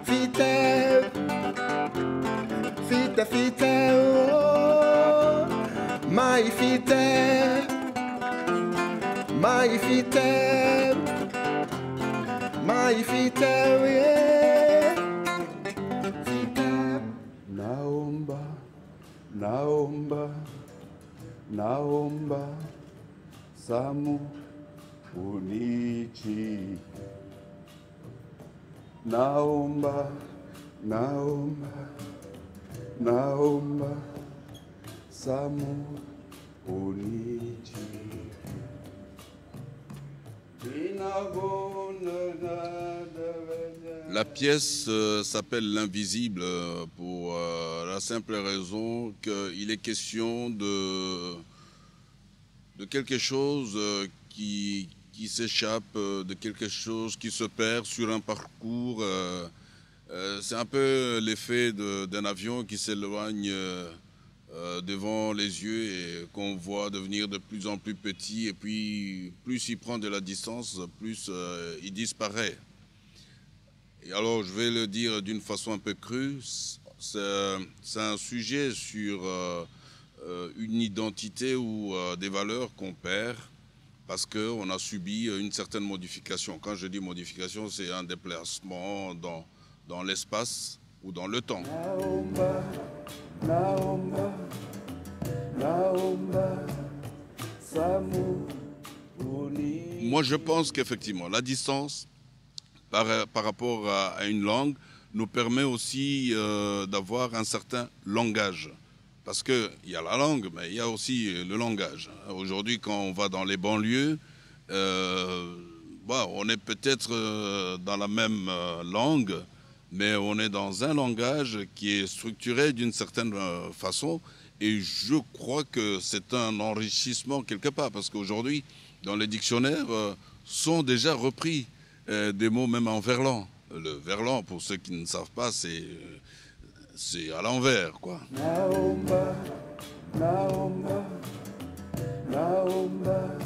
Fite, fite, fite, oh, my fite, my fite, my fite, yeah. Fite. Naomba, naomba, naomba, Samu unichi. Naomba, naomba, naomba, Samu unichi. La pièce s'appelle L'Invisible pour la simple raison qu'il est question de quelque chose qui s'échappe, de quelque chose qui se perd sur un parcours. C'est un peu l'effet d'un avion qui s'éloigne devant les yeux et qu'on voit devenir de plus en plus petit, et puis plus il prend de la distance, plus il disparaît. Et alors je vais le dire d'une façon un peu crue, c'est un sujet sur une identité ou des valeurs qu'on perd parce qu'on a subi une certaine modification. Quand je dis modification, c'est un déplacement dans l'espace ou dans le temps. Naomba, naomba, naomba, Samu unichi. Moi, je pense qu'effectivement, la distance par rapport à une langue nous permet aussi d'avoir un certain langage. Parce qu'il y a la langue, mais il y a aussi le langage. Aujourd'hui, quand on va dans les banlieues, on est peut-être dans la même langue, mais on est dans un langage qui est structuré d'une certaine façon. Et je crois que c'est un enrichissement quelque part, parce qu'aujourd'hui, dans les dictionnaires, sont déjà repris des mots même en verlan. Le verlan, pour ceux qui ne savent pas, c'est à l'envers, quoi. Naomba, naomba, naomba,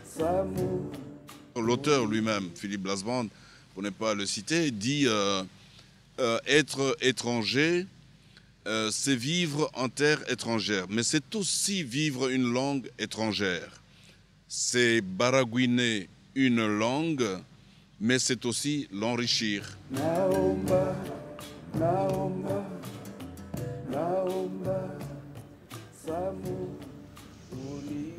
Samu. L'auteur lui-même, Philippe Blasband, pour ne pas le citer, dit être étranger, c'est vivre en terre étrangère, mais c'est aussi vivre une langue étrangère. C'est baragouiner une langue, mais c'est aussi l'enrichir. Naomba, naomba, naomba, Samu unichi.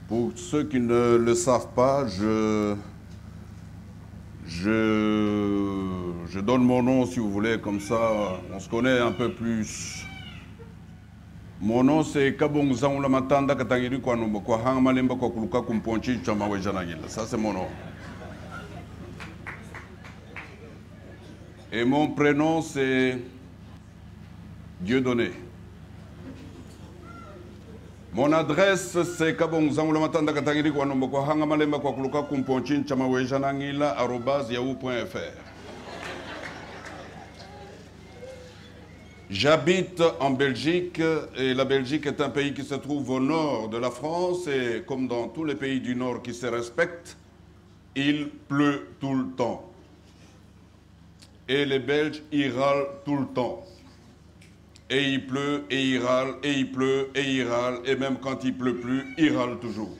Pour ceux qui ne le savent pas, je donne mon nom, si vous voulez, comme ça on se connaît un peu plus. Mon nom c'est Kabong Zaoula Matanda Katangiri Kwanombo Kwa Hangmalemba Kwa Kuluka Kumponchi Chamawe Janagila. Ça c'est mon nom. Et mon prénom c'est Dieudonné. Mon adresse c'est Kabong Zaoula Matanda Katangiri Kwanombo Kwa Hangmalemba Kwa Kuluka Kumponchi Chamawe Janagila @yahoo.fr. J'habite en Belgique et la Belgique est un pays qui se trouve au nord de la France et comme dans tous les pays du nord qui se respectent, il pleut tout le temps. Et les Belges, ils râlent tout le temps. Et il pleut, et il râle, et il pleut, et il râle, et même quand il pleut plus, il râle toujours.